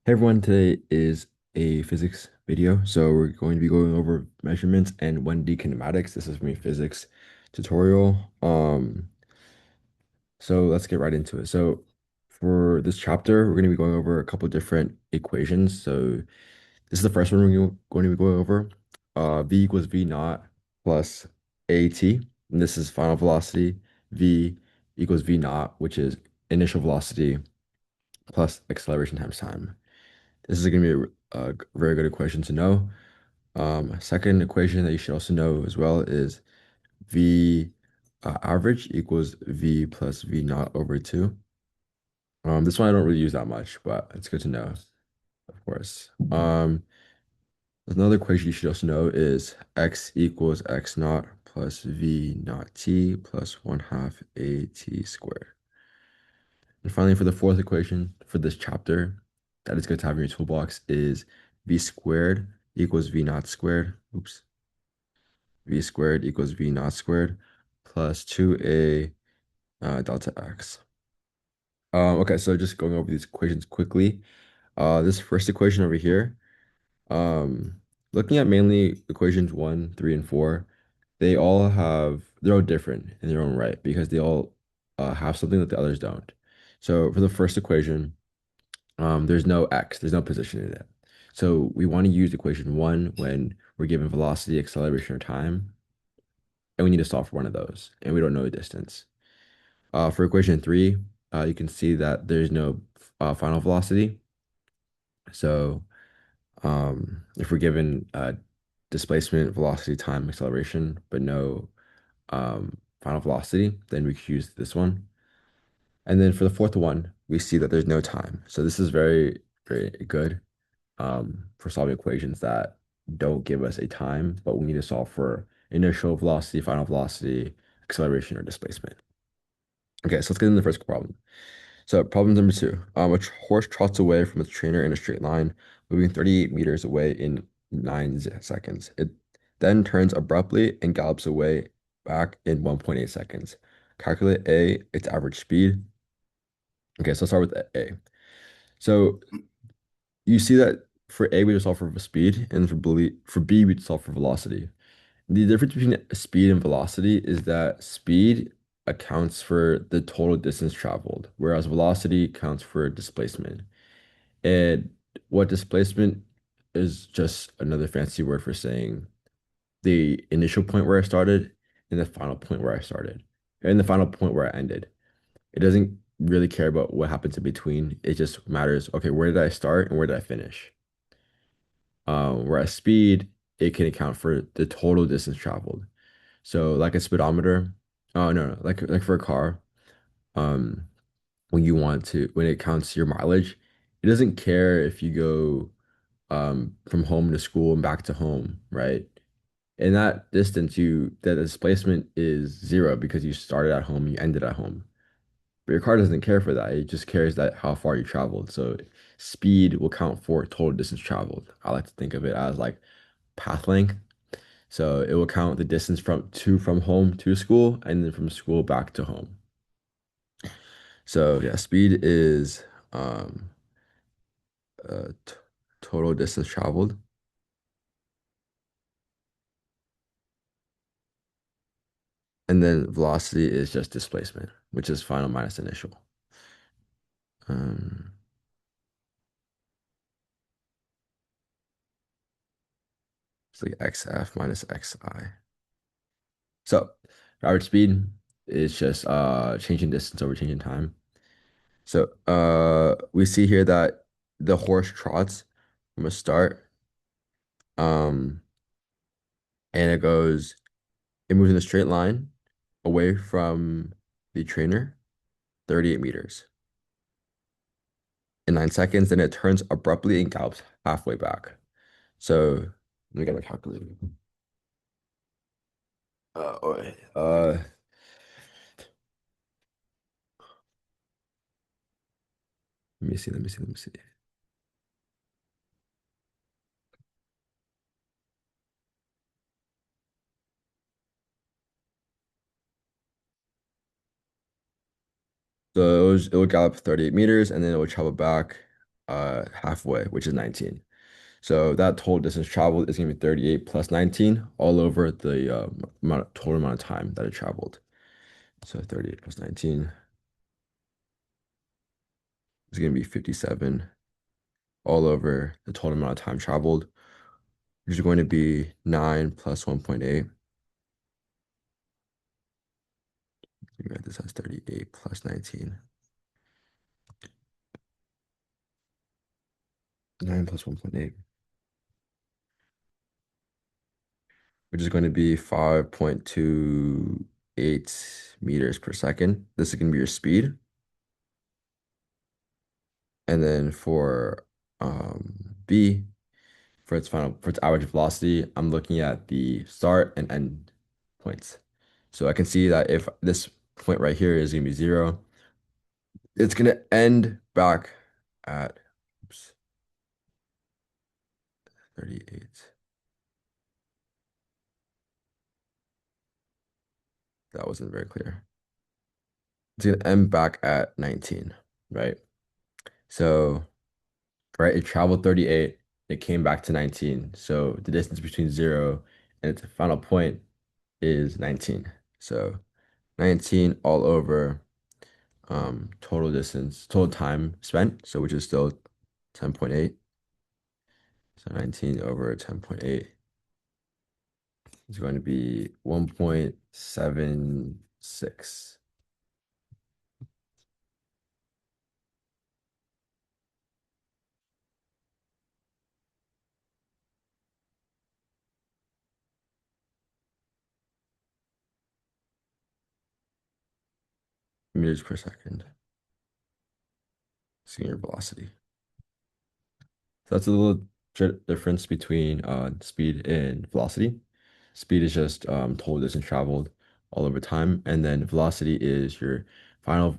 Hey everyone, today is a physics video. So we're going to be going over measurements and 1D kinematics. This is from a physics tutorial. So let's get right into it. So for this chapter, we're going to be going over a couple different equations. So this is the first one we're going to be going over. V equals V naught plus AT. And this is final velocity. V equals V naught, which is initial velocity plus acceleration times time. This is going to be a very good equation to know. Second equation that you should also know as well is V average equals V plus V naught over 2. This one I don't really use that much, but it's good to know, of course. Another equation you should also know is X equals X naught plus V naught T plus 1/2 AT squared. And finally, for the fourth equation for this chapter, that is good to have in your toolbox is V squared equals V naught squared. Oops. V squared equals V naught squared plus 2A delta X. Okay, so just going over these equations quickly. This first equation over here, um, looking at mainly equations 1, 3, and 4, they're all different in their own right because they all have something that the others don't. So for the first equation, there's no x, there's no position in it. So we want to use equation one when we're given velocity, acceleration, or time, and we need to solve for one of those, and we don't know the distance. For equation three, you can see that there's no final velocity. So if we're given displacement, velocity, time, acceleration, but no final velocity, then we could use this one. And then for the fourth one, we see that there's no time. So this is very, very good for solving equations that don't give us a time, but we need to solve for initial velocity, final velocity, acceleration, or displacement. Okay, so let's get into the first problem. So problem number two, horse trots away from its trainer in a straight line, moving 38 meters away in 9 seconds. It then turns abruptly and gallops away back in 1.8 seconds. Calculate A, its average speed. Okay, so let's start with A. So you see that for A, we just solve for speed, and for B, we solve for velocity. The difference between speed and velocity is that speed accounts for the total distance traveled, whereas velocity counts for displacement. And what displacement is just another fancy word for saying the initial point where I started and the final point where I started, and the final point where I ended. It doesn't really care about what happens in between. It just matters, okay, where did I start and where did I finish? Whereas speed, it can account for the total distance traveled. So like a speedometer, oh no, no, like for a car, um, when it counts your mileage, it doesn't care if you go from home to school and back to home, right? In that distance, that displacement is zero because you started at home, you ended at home. But your car doesn't care for that. It just cares that how far you traveled. So speed will count for total distance traveled. I like to think of it as like path length. So it will count the distance from home to school and then from school back to home. So yeah, speed is t total distance traveled, and then velocity is just displacement, which is final minus initial. Um, it's like xf minus xi. So average speed is just changing distance over changing time. So we see here that the horse trots from a start, um, and it moves in a straight line away from the trainer, 38 meters in 9 seconds. Then it turns abruptly and gallops halfway back. So let me get my calculator. Okay. Let me see. Let me see. Let me see. So it will gallop 38 meters and then it will travel back halfway, which is 19. So that total distance traveled is going to be 38 plus 19 all over the total amount of time that it traveled. So 38 plus 19 is going to be 57 all over the total amount of time traveled, which is going to be 9 plus 1.8. You write this as 38 plus 19. 9 plus 1.8, which is going to be 5.28 meters per second. This is going to be your speed. And then for B, for its average velocity, I'm looking at the start and end points. So I can see that if this point right here is going to be 0, it's going to end back at, oops, 38. That wasn't very clear. It's going to end back at 19, right? So, right, it traveled 38, it came back to 19. So the distance between 0 and its final point is 19. So 19 all over total distance, total time spent, so which is still 10.8. So 19 over 10.8 is going to be 1.76 meters per second, senior velocity. So that's a little difference between speed and velocity. Speed is just total distance traveled all over time, and then velocity is your final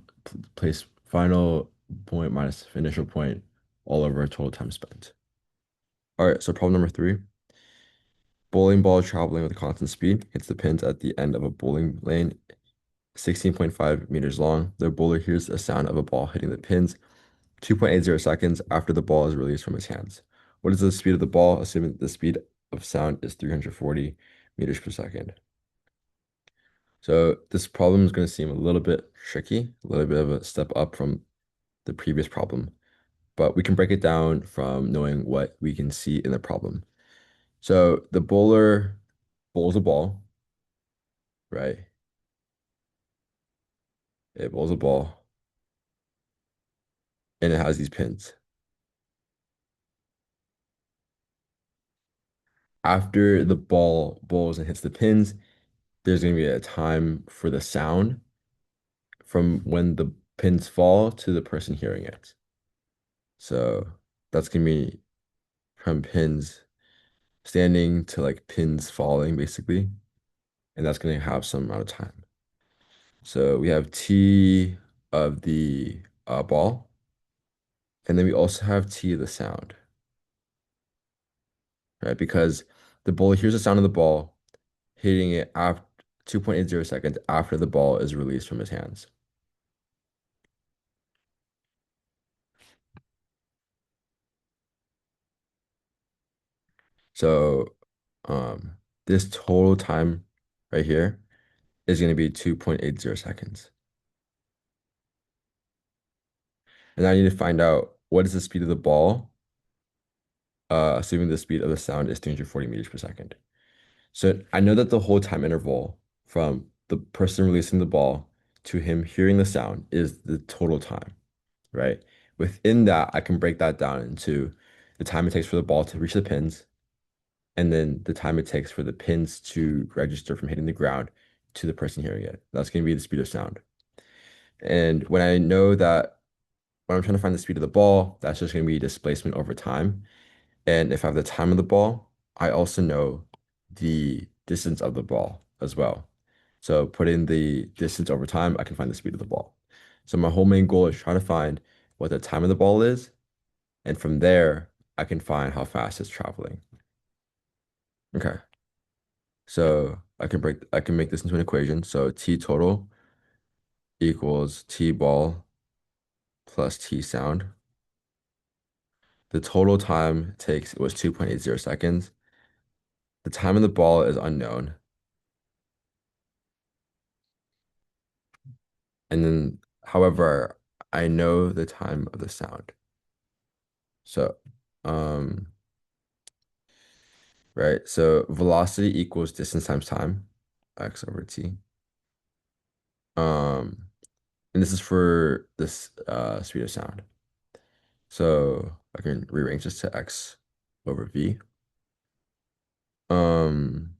final point minus initial point all over total time spent. All right, so problem number 3. Bowling ball traveling with a constant speed hits the pins at the end of a bowling lane, 16.5 meters long. The bowler hears a sound of a ball hitting the pins 2.80 seconds after the ball is released from his hands. What is the speed of the ball, assuming the speed of sound is 340 meters per second? So this problem is going to seem a little bit tricky, a little bit of a step up from the previous problem, but we can break it down from knowing what we can see in the problem. So the bowler bowls a ball, right? It bowls a ball and it has these pins. After the ball bowls and hits the pins, there's going to be a time for the sound from when the pins fall to the person hearing it. So that's going to be from pins standing to like pins falling, basically. And that's going to have some amount of time. So we have T of the ball, and then we also have T of the sound, right? Because the bowler hears the sound of the ball hitting it after 2.80 seconds after the ball is released from his hands. So this total time right here is going to be 2.80 seconds. And now I need to find out what is the speed of the ball, assuming the speed of the sound is 340 meters per second. So I know that the whole time interval from the person releasing the ball to him hearing the sound is the total time, right? Within that, I can break that down into the time it takes for the ball to reach the pins, and then the time it takes for the pins to register from hitting the ground to the person hearing it. That's going to be the speed of sound. And when I know that when I'm trying to find the speed of the ball, that's just going to be displacement over time. And if I have the time of the ball, I also know the distance of the ball as well. So put in the distance over time, I can find the speed of the ball. So my whole main goal is try to find what the time of the ball is. And from there, I can find how fast it's traveling. Okay. So I can make this into an equation. So T total equals T ball plus T sound. The total time takes was 2.80 seconds. The time of the ball is unknown. And then, however, I know the time of the sound. So, um, right. So velocity equals distance times time, x over t. Um, and this is for this speed of sound. So I can rearrange this to x over v. Um,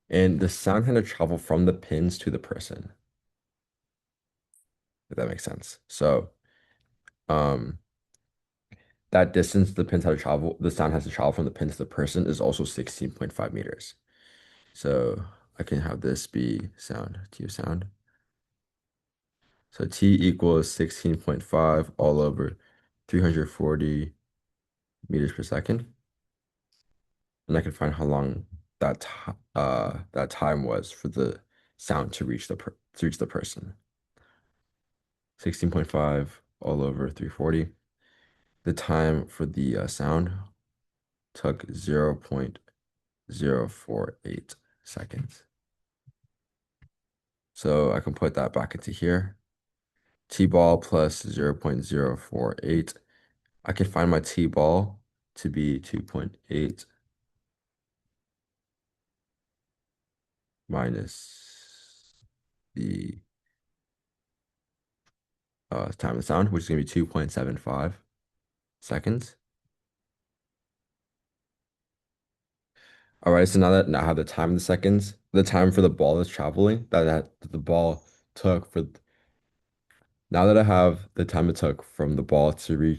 and the sound had to travel from the pins to the person, if that makes sense. So, um, that distance the pins how to travel, the sound has to travel from the pin to the person is also 16.5 meters. So I can have this be sound, t of sound. So t equals 16.5 all over 340 meters per second. And I can find how long that time was for the sound to reach the person. 16.5 all over 340. The time for the sound took 0.048 seconds. So I can put that back into here. T-ball plus 0.048. I can find my T-ball to be 2.8 minus the time of the sound, which is going to be 2.75 seconds. All right, so now that I have the time of the seconds, the time for the ball that's traveling, that the ball took for now that I have the time it took from the ball to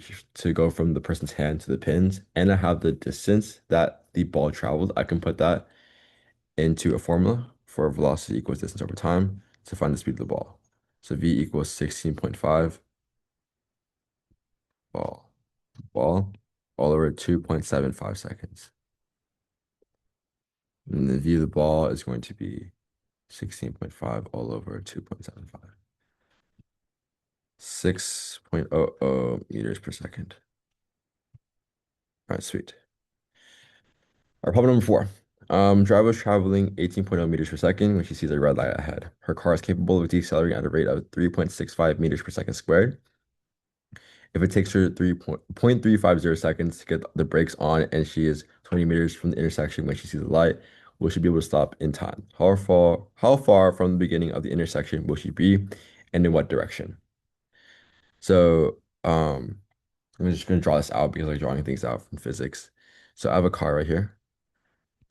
go from the person's hand to the pins, and I have the distance that the ball traveled, I can put that into a formula for velocity equals distance over time to find the speed of the ball. So V equals 16.5 ball, ball, all over 2.75 seconds. And the V of the ball is going to be 16.5 all over 2.75. 6.00 meters per second. All right, sweet. All right, problem number 4. Driver was traveling 18.0 meters per second when she sees a red light ahead. Her car is capable of decelerating at a rate of 3.65 meters per second squared. If it takes her 3.350 seconds to get the brakes on and she is 20 meters from the intersection when she sees the light, will she be able to stop in time? How far from the beginning of the intersection will she be and in what direction? So I'm just going to draw this out because I'm drawing things out from physics. So I have a car right here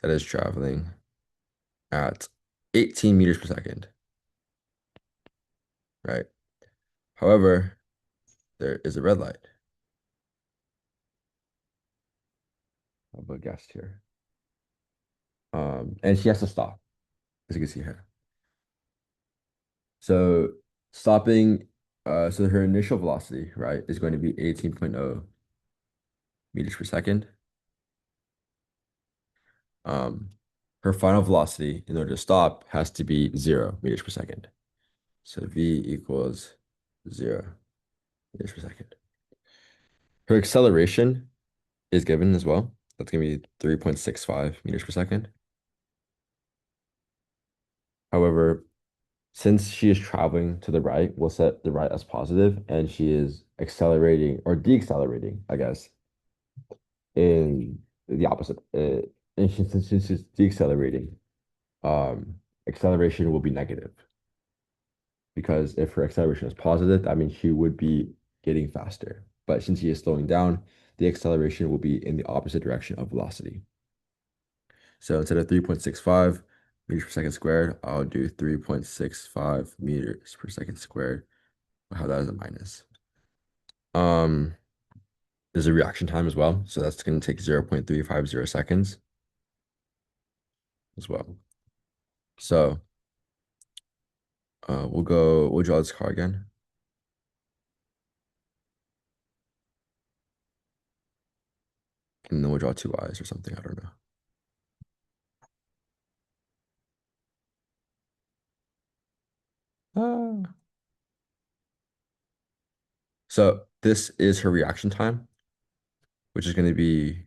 that is traveling at 18 meters per second, right? However, there is a red light. I'll put a guest here. And she has to stop, as you can see here. So stopping, so her initial velocity, right, is going to be 18.0 meters per second. Um, Her final velocity in order to stop has to be 0 meters per second. So V equals 0 meters per second. Her acceleration is given as well. That's going to be 3.65 meters per second. However, since she is traveling to the right, we'll set the right as positive, and she is accelerating or deaccelerating, I guess, in the opposite. And since she's deaccelerating, um, acceleration will be negative because if her acceleration is positive, that means she would be getting faster. But since she is slowing down, the acceleration will be in the opposite direction of velocity. So instead of 3.65 meters per second squared, I'll do 3.65 meters per second squared. I'll have that as a minus. Um, there's a reaction time as well. So that's going to take 0.350 seconds as well. So we'll draw this car again. And then we'll draw two eyes or something. I don't know. Ah. So this is her reaction time. which is going to be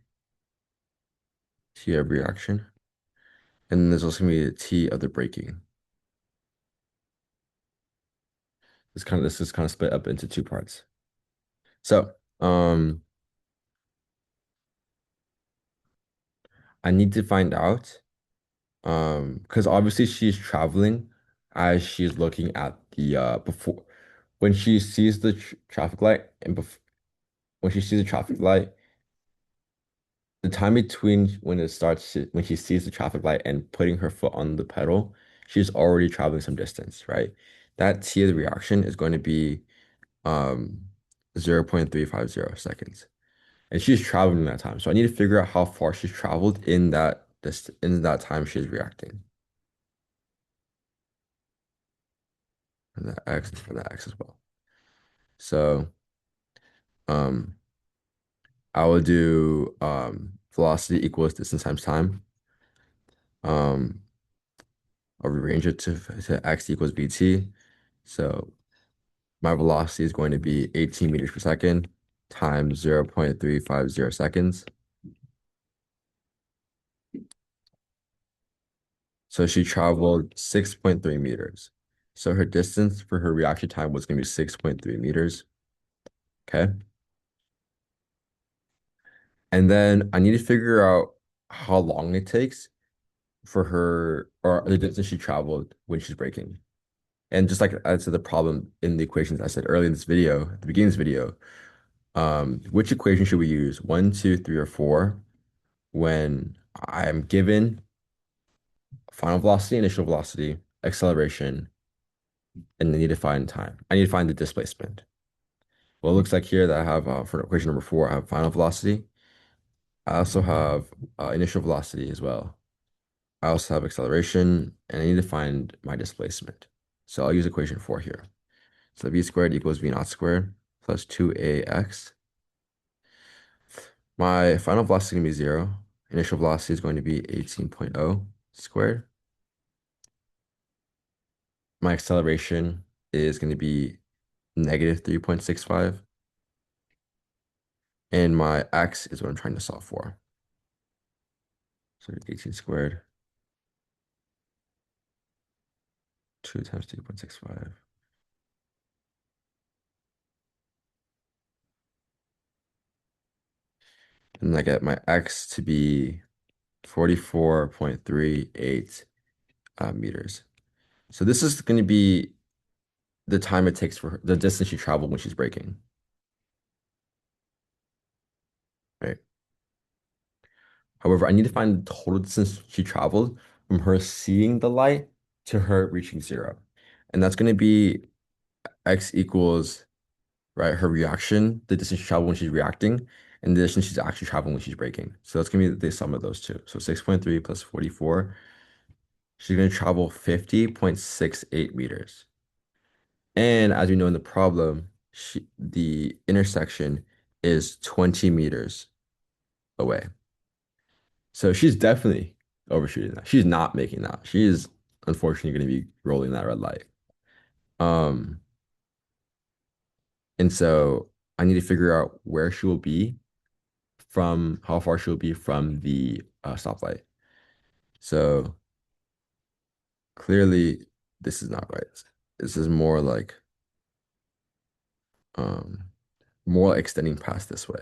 T of reaction. And then there's also going to be a T of the braking. This is kind of split up into two parts. So, I need to find out, because obviously she's traveling as she's looking at the before when she sees the traffic light and bef when she sees the traffic light, the time between when she sees the traffic light and putting her foot on the pedal, she's already traveling some distance, right? That T of the reaction is going to be um 0.350 seconds. And she's traveling that time. So I need to figure out how far she's traveled in that time she's reacting. And that X as well. So um I will do velocity equals distance times time. Um I'll rearrange it to X equals VT. So my velocity is going to be 18 meters per second times 0.350 seconds. So she traveled 6.3 meters. So her distance for her reaction time was going to be 6.3 meters. Okay. And then I need to figure out how long it takes for her or the distance she traveled when she's braking. And just like I said, the problem in the equations I said earlier in this video, at the beginning of this video, which equation should we use? One, two, three, or four when I'm given final velocity, initial velocity, acceleration, and I need to find time. I need to find the displacement. Well, it looks like here that I have for equation number four, I have final velocity. I also have initial velocity as well. I also have acceleration, and I need to find my displacement. So I'll use equation four here. So v squared equals v naught squared plus 2ax. My final velocity is going to be 0. Initial velocity is going to be 18.0 squared. My acceleration is going to be negative 3.65. And my x is what I'm trying to solve for. So 18 squared, 2 times 3.65. And I get my x to be 44.38 meters. So this is going to be the time it takes for her, the distance she traveled when she's braking, right? However, I need to find the total distance she traveled from her seeing the light to her reaching 0. And that's going to be x equals, right, her reaction, the distance she traveled when she's reacting, and the distance she's actually traveling when she's braking. So that's going to be the sum of those two. So 6.3 plus 44, she's going to travel 50.68 meters. And as you know in the problem, the intersection is 20 meters away. So she's definitely overshooting that. She's not making that. She is unfortunately going to be rolling that red light. Um, and so I need to figure out where she will be from how far she will be from the stoplight. So clearly this is not right. This is um more extending past this way.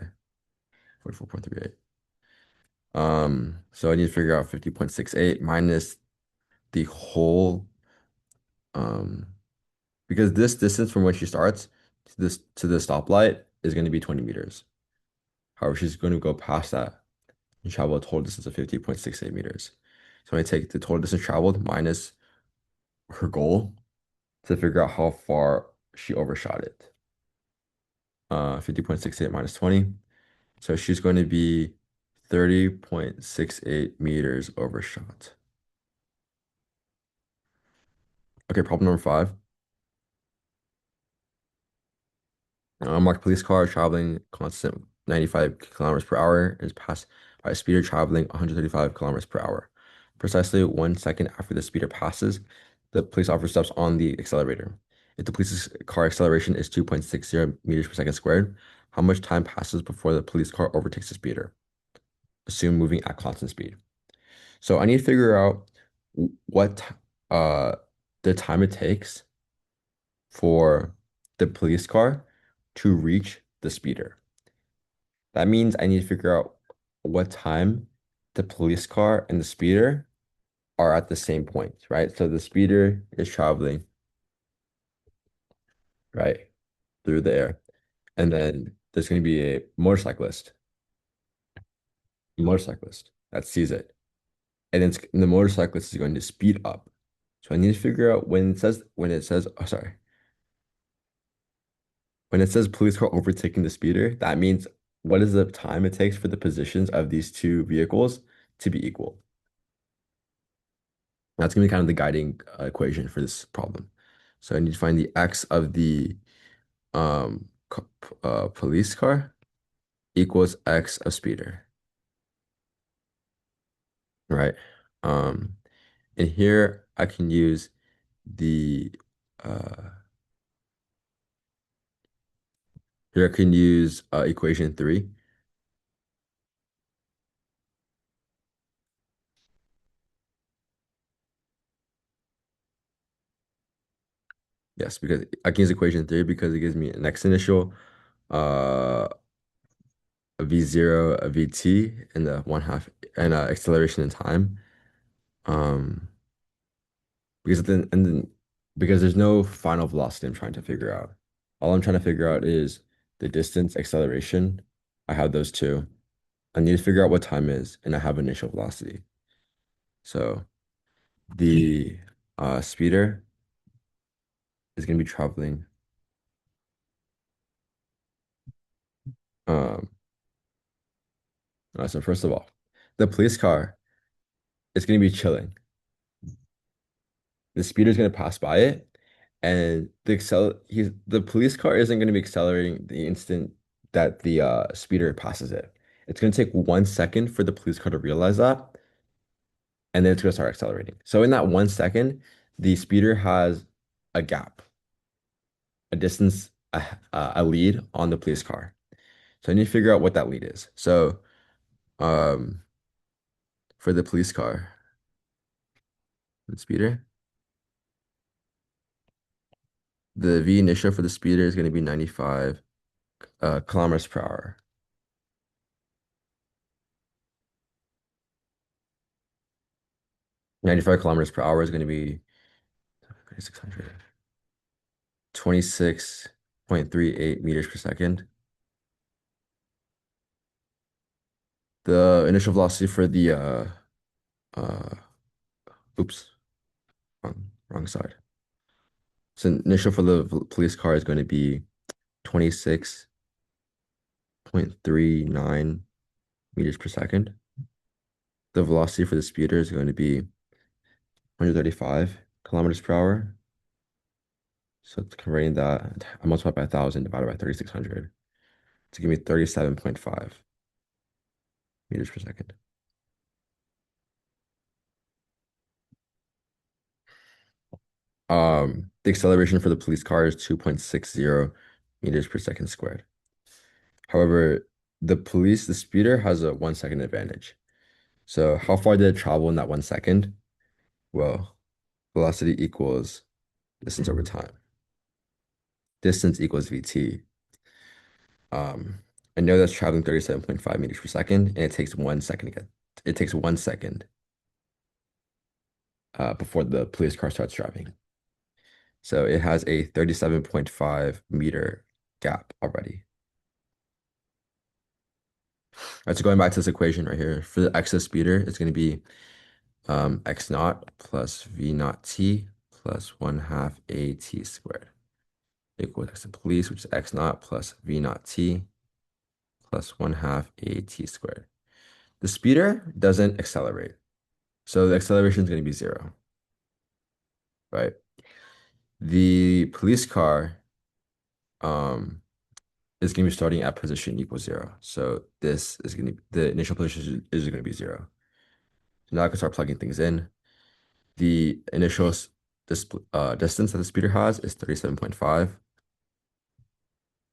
44.38. So I need to figure out 50.68 minus the whole um because this distance from when she starts to the stoplight is going to be 20 meters. However, she's going to go past that and travel a total distance of 50.68 meters. So I take the total distance traveled minus her goal to figure out how far she overshot it. 50.68 minus 20. So she's going to be 30.68 meters overshot. Okay, problem number five. A marked police car traveling constant 95 kilometers per hour is passed by a speeder traveling 135 kilometers per hour. Precisely 1 second after the speeder passes, the police officer steps on the accelerator. If the police car acceleration is 2.60 meters per second squared, How much time passes before the police car overtakes the speeder? Assume moving at constant speed. So I need to figure out what uh the time it takes for the police car to reach the speeder. That means I need to figure out what time the police car and the speeder are at the same point, right? So the speeder is traveling, right, through the air. And then there's going to be a motorcyclist that sees it. And then the motorcyclist is going to speed up. So I need to figure out when it says police car overtaking the speeder, that means what is the time it takes for the positions of these two vehicles to be equal? That's going to be kind of the guiding equation for this problem. So I need to find the x of the police car equals x of speeder, right? Um, and here I can use the uh, here I can use equation 3. Yes, because I can use equation 3 because it gives me an x initial, uh, a v0, a vt, and the 1/2 and acceleration in time. Um, because there's no final velocity I'm trying to figure out. All I'm trying to figure out is the distance, acceleration. I have those two. I need to figure out what time is, and I have initial velocity. So the speeder is going to be traveling. Um, so first of all, the police car is going to be chilling. The speeder is going to pass by it, and the police car isn't going to be accelerating the instant that the speeder passes it. It's going to take 1 second for the police car to realize that, and then it's going to start accelerating. So in that 1 second, the speeder has a gap, a distance, a lead on the police car. So I need to figure out what that lead is. So um, for the police car, the speeder, the V initial for the speeder is going to be 95 kilometers per hour. 95 kilometers per hour is going to be 600, 26.38 meters per second. The initial velocity for the uh oops, wrong side. So initial for the police car is going to be 26.39 meters per second. The velocity for the speeder is going to be 135 kilometers per hour. So it's converting that, I multiply by 1,000 divided by 3,600 to give me 37.5 meters per second. The acceleration for the police car is 2.60 meters per second squared. However, the speeder has a 1 second advantage. So how far did it travel in that 1 second? Well, velocity equals distance over time. Distance equals VT. I know that's traveling 37.5 meters per second, and it takes 1 second to get. It takes 1 second before the police car starts driving. So it has a 37.5 meter gap already. All right, so going back to this equation right here, for the x of speeder, it's going to be x naught plus v naught t plus 1/2 at squared equals x of police, which is x naught plus v naught t plus 1/2 at squared. The speeder doesn't accelerate, so the acceleration is going to be 0, right? The police car um, is going to be starting at position equals 0. So this is going to be, the initial position is going to be 0. So now I can start plugging things in. The initial distance that the speeder has is 37.5.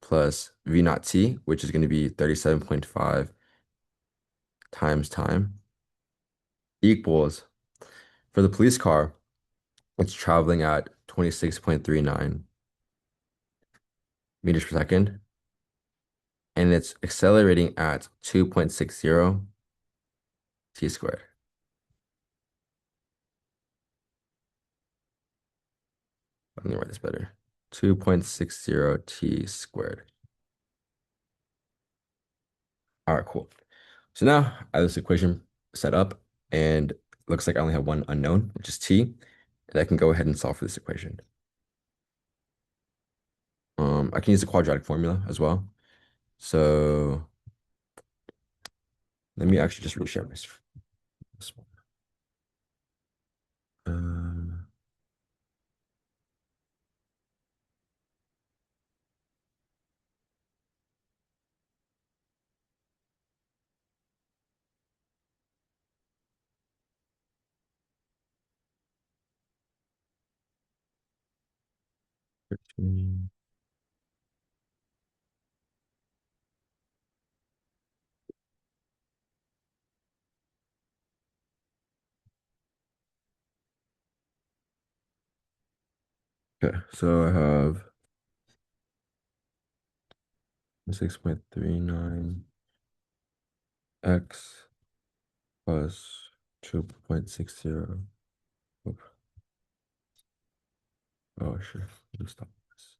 plus v naught t, which is going to be 37.5 times time, equals, for the police car, it's traveling at 26.39 meters per second, and it's accelerating at 2.60 t squared. Let me write this better. 2.60 t squared. All right, cool. So now I have this equation set up, and looks like I only have one unknown, which is t, and I can go ahead and solve for this equation. I can use the quadratic formula as well. So let me actually just reshare this one. Um, 13. Okay, so I have 6.39 x plus 2.60. Oop. Oh, shit. Let me stop this.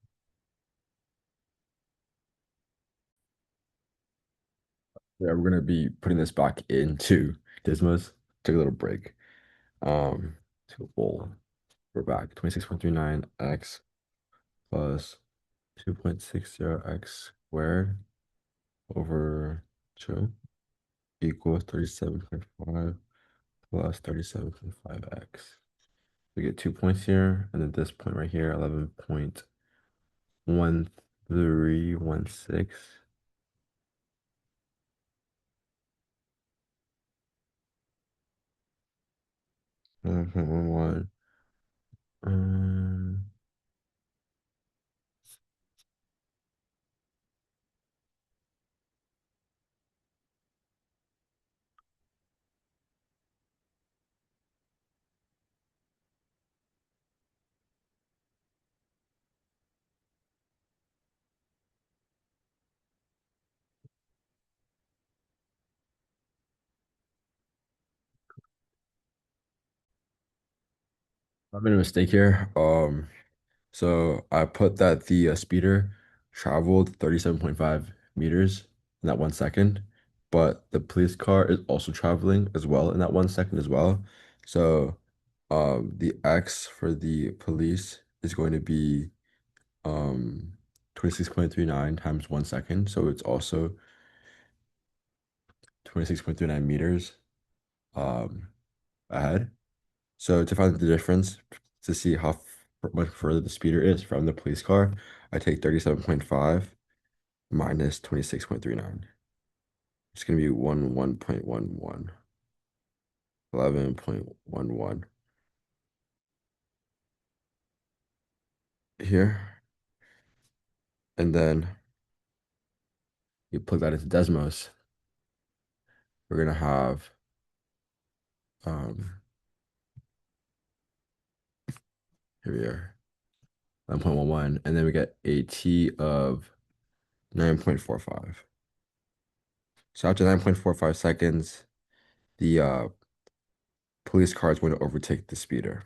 Yeah, we're gonna be putting this back into Gizmos. Take a little break. To full. We're back. 26.39 x plus 2.60 x squared over 2 equals 37.5 plus 37.5 x. We get 2 points here, and then this point right here, 11.1316. 11.11. Um, I made a mistake here. So I put that the speeder traveled 37.5 meters in that 1 second, but the police car is also traveling as well in that 1 second as well. So the X for the police is going to be 26.39 times 1 second. So it's also 26.39 meters um ahead. So to find the difference, to see how much further the speeder is from the police car, I take 37.5 minus 26.39. It's going to be 11.11, 11.11 here. And then you plug that into Desmos, we're going to have, um, here we are, 11.11, and then we get a t of 9.45. So after 9.45 seconds, the police car is going to overtake the speeder.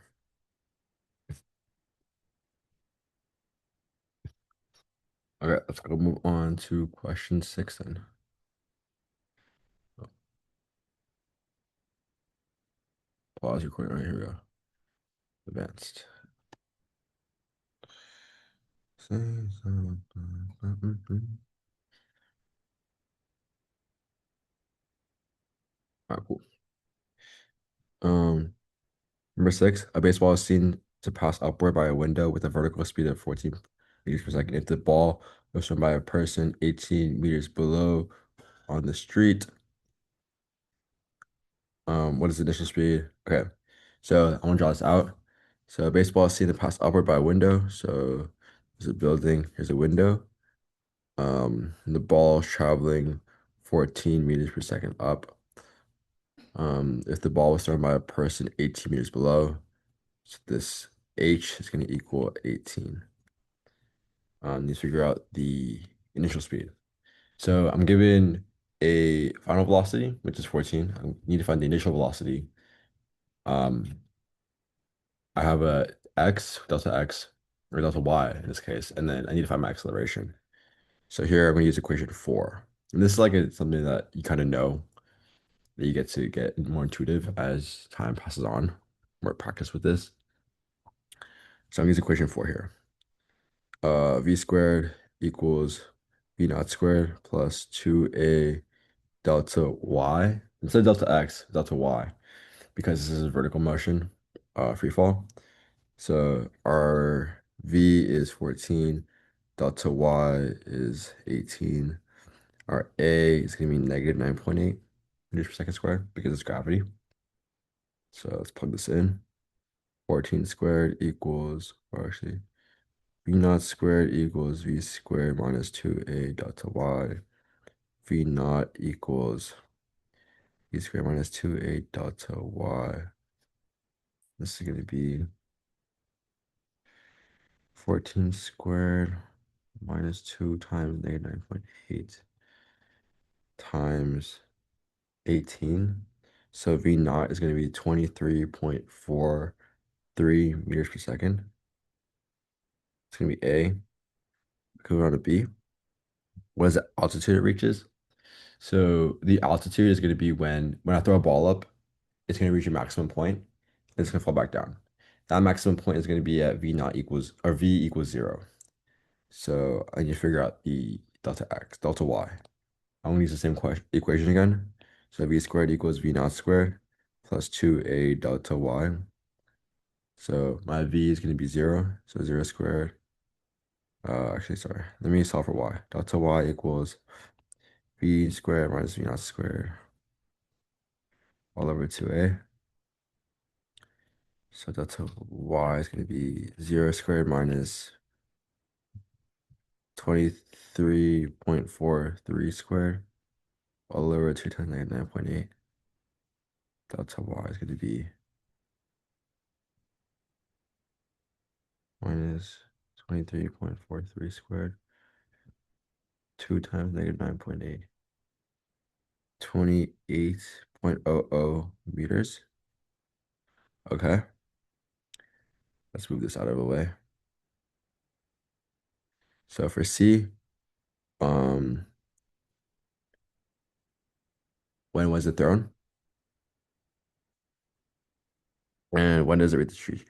Okay, let's go move on to question 6 then. Oh, pause recording. Right, here we go. Advanced. All right, cool. Number 6, a baseball is seen to pass upward by a window with a vertical speed of 14 meters per second. If the ball was thrown by a person 18 meters below on the street, what is the initial speed? Okay, so I want to draw this out. So a baseball is seen to pass upward by a window. So there's a building, here's a window. The ball is traveling 14 meters per second up. If the ball was thrown by a person 18 meters below, so this h is going to equal 18. Need to figure out the initial speed. So I'm given a final velocity, which is 14. I need to find the initial velocity. Um, I have a x, or delta y in this case, and then I need to find my acceleration. So here I'm going to use equation 4. And this is like something that you kind of know, that you get to get more intuitive as time passes on, more practice with this. So I'm using equation 4 here. V squared equals v naught squared plus 2a delta y. Instead of delta x, delta y, because this is a vertical motion, free fall. So our v is 14, delta y is 18. Our a is going to be negative 9.8 meters per second squared because it's gravity. So let's plug this in. 14 squared equals, or actually, v naught squared equals v squared minus 2a delta y. V naught equals v squared minus 2a delta y. This is going to be 14 squared minus 2 times negative 9.8 times 18. So V naught is going to be 23.43 meters per second. It's going to be A. Moving on to B. What is the altitude it reaches? So the altitude is going to be when I throw a ball up, it's going to reach a maximum point, and it's going to fall back down. That maximum point is going to be at V naught equals, or V equals 0. So I need to figure out the delta x, delta y. I'm going to use the same equation again. So V squared equals V naught squared plus 2a delta y. So my V is going to be 0. So 0 squared. Actually, sorry. Let me solve for y. Delta y equals V squared minus V naught squared all over 2a. So delta y is going to be 0 squared minus 23.43 squared all over 2 times negative 9.8. Delta y is going to be minus 23.43 squared, 2 times negative 9.8, 28.00 meters. Okay, let's move this out of the way. So for C, um, when was it thrown? And when does it reach the street?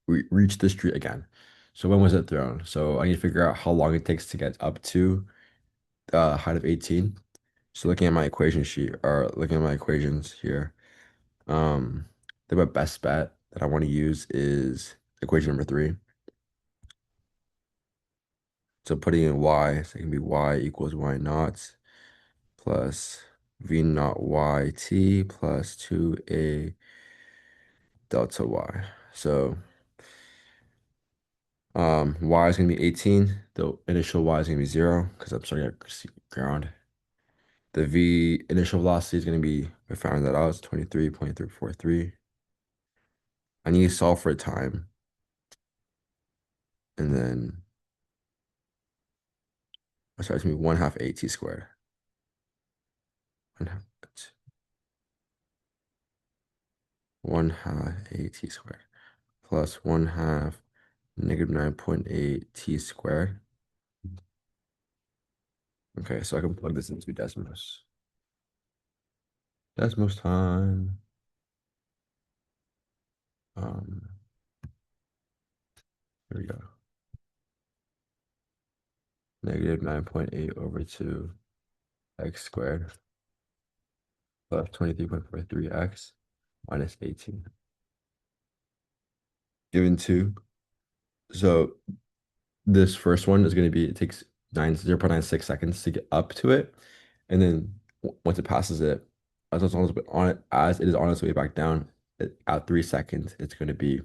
Reach the street again. So when was it thrown? So I need to figure out how long it takes to get up to the height of 18. So looking at my equation sheet, or looking at my equations here, I think my best bet that I want to use is equation number 3. So putting in y, so it can be y equals y naught plus v naught yt plus 2a delta y. So y is going to be 18. The initial y is going to be 0 because I'm starting at ground. The v initial velocity is going to be, I found that out, it's 23.343. I need to solve for time. And then, sorry, it's going to be 1 half at squared. 1 half, 1 half at squared plus 1 half negative 9.8 t squared. Okay, so I can plug this into Desmos. Desmos time. Um, Here we go. Negative 9.8 over 2 x squared plus 23.43x minus 18. Given 2. So this first one is going to be, it takes 0.96 seconds to get up to it. And then once it passes it, as it is on its way back down, at 3 seconds, it's going to be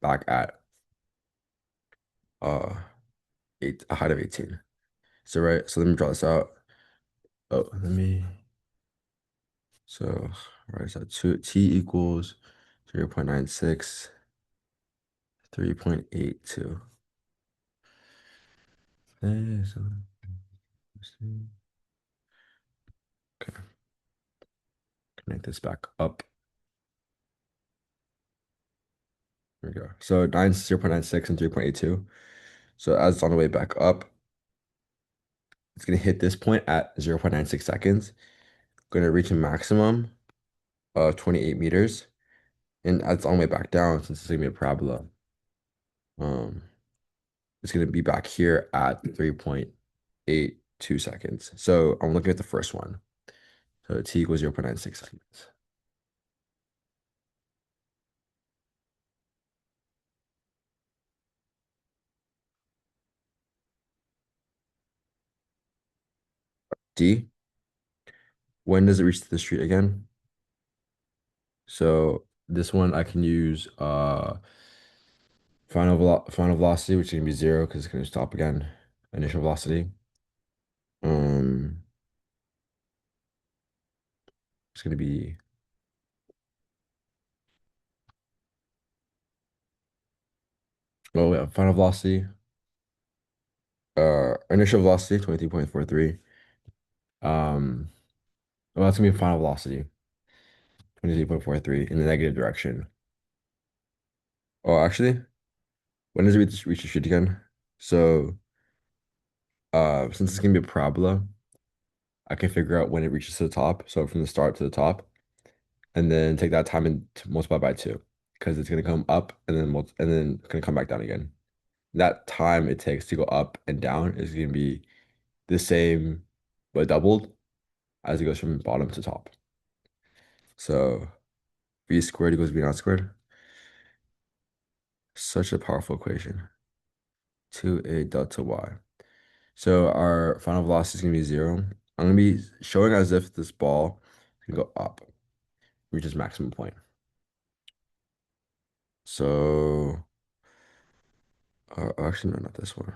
back at uh a height of 18. So right, so let me draw this out. Oh, let me, so right, so t equals 0.96, 3.82. Okay, so okay, connect this back up. There we go. So 0.96 and 3.82. So as it's on the way back up, it's gonna hit this point at 0.96 seconds. Gonna reach a maximum of 28 meters. And as it's on the way back down, since it's gonna be a parabola, um, it's gonna be back here at 3.82 seconds. So I'm looking at the first one. So t equals 0.96 seconds. D, when does it reach the street again? So this one I can use final velocity, which is gonna be zero because it's gonna stop again. Initial velocity. Um, it's gonna be yeah, final velocity. Initial velocity 23.43. Well, that's gonna be final velocity 23.43 in the negative direction. Oh, actually, when does it reach the street again? So, since it's gonna be a parabola, I can figure out when it reaches to the top. So from the start to the top, and then take that time and multiply by two, because it's gonna come up and then and then it's gonna come back down again. That time it takes to go up and down is gonna be the same, but doubled as it goes from bottom to top. So v squared equals v naught squared. Such a powerful equation. 2a delta y. So our final velocity is gonna be zero. I'm gonna be showing as if this ball can go up, reach its maximum point. So actually no, not this one.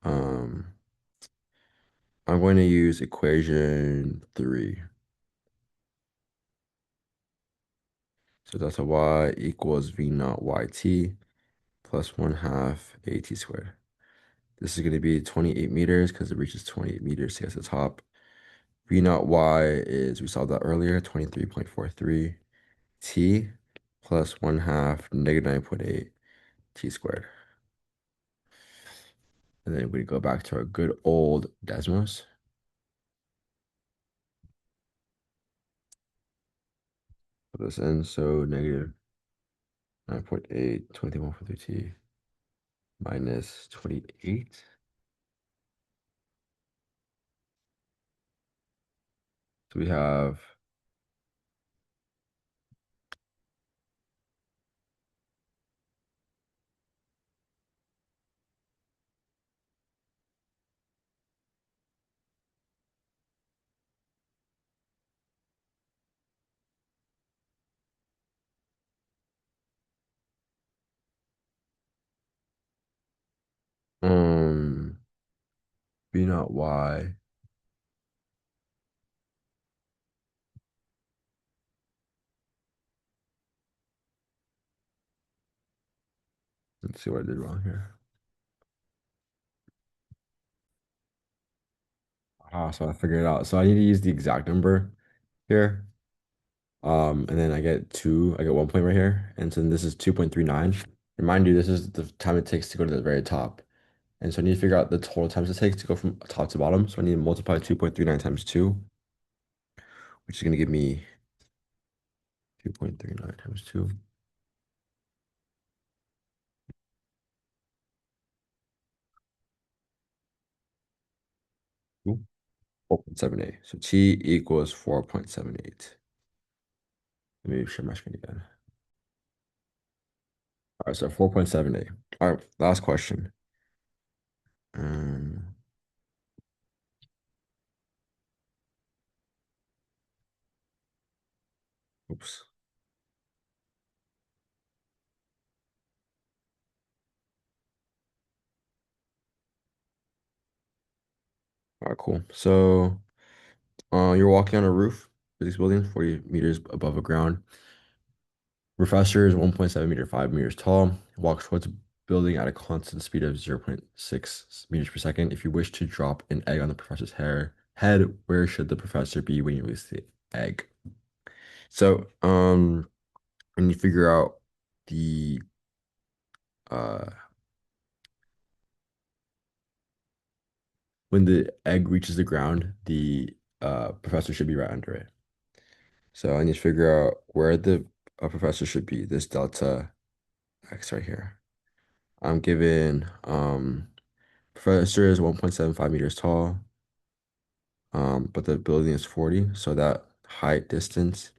Um, I'm going to use equation 3. So delta y equals v naught yt plus 1/2 at squared. This is going to be 28 meters because it reaches 28 meters to get to the top. V naught y is, we saw that earlier, 23.43 t plus 1/2 -9.8 t squared. And then we go back to our good old Desmos. Put this in, so negative 9.8, 23.43 t minus 28. So we have um v naught y. Let's see what I did wrong here. So I figured it out. So I need to use the exact number here. And then I get 1 point right here. And so this is 2.39. Remind you, this is the time it takes to go to the very top. And so I need to figure out the total times it takes to go from top to bottom. So I need to multiply 2.39 times 2, which is going to give me 2.39 times 2. Ooh, 4.78. So T equals 4.78. Let me share my screen again. All right, so 4.78. All right, last question. Um, oops. All right, cool. So, you're walking on a roof of this building, 40 meters above the ground. Professor is 1.7 meter, 5 meters tall. Walks towards the building at a constant speed of 0.6 meters per second. If you wish to drop an egg on the professor's head, where should the professor be when you release the egg? So, when you figure out the uh when the egg reaches the ground, the professor should be right under it. So I need to figure out where the professor should be. This delta x right here. I'm given professor is 1.75 meters tall, but the building is 40, so that height distance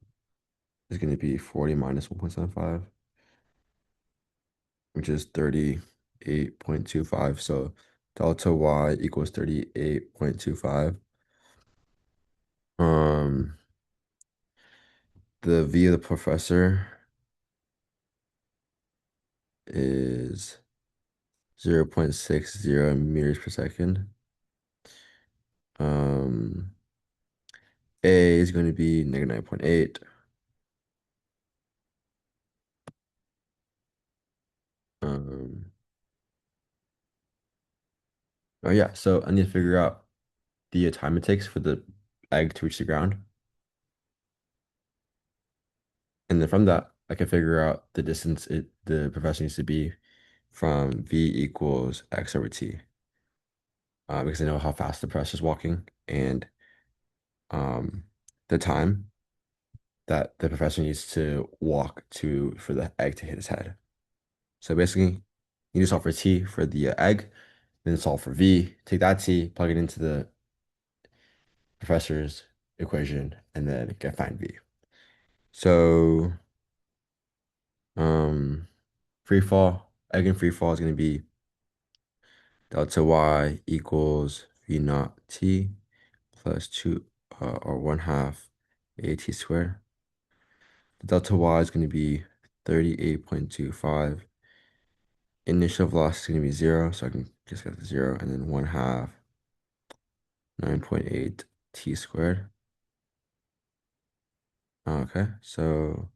is going to be 40 minus 1.75, which is 38.25. So delta y equals 38.25. Um, the v of the professor is 0.60 meters per second. Um, A is going to be negative 9.8. Um, oh yeah, so I need to figure out the time it takes for the egg to reach the ground. And then from that, I can figure out the distance the professor needs to be from v equals x over t, because I know how fast the professor is walking and um, the time that the professor needs to walk for the egg to hit his head. So basically, you need to solve for t for the egg, then solve for v, take that t, plug it into the professor's equation, and then get find v. So um, free fall, egg and free fall is going to be delta y equals v naught t plus 2 or 1/2 at squared. The delta y is going to be 38.25. Initial velocity is going to be 0, so I can just get the 0, and then 1/2 9.8 t squared. Okay, so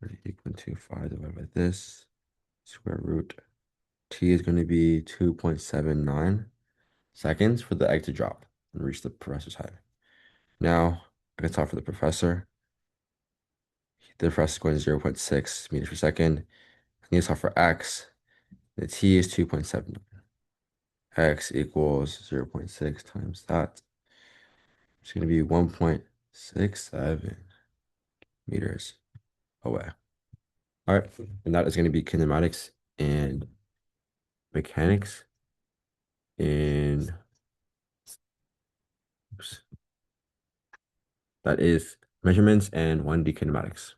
38.25 divided by this square root. T is going to be 2.79 seconds for the egg to drop and reach the professor's head. Now, I can solve for the professor. The professor is going 0.6 meters per second. I need to solve for x. The t is 2.7. X equals 0.6 times that. It's going to be 1.67 meters away. All right, and that is going to be kinematics and mechanics in, oops, that is measurements and 1D kinematics.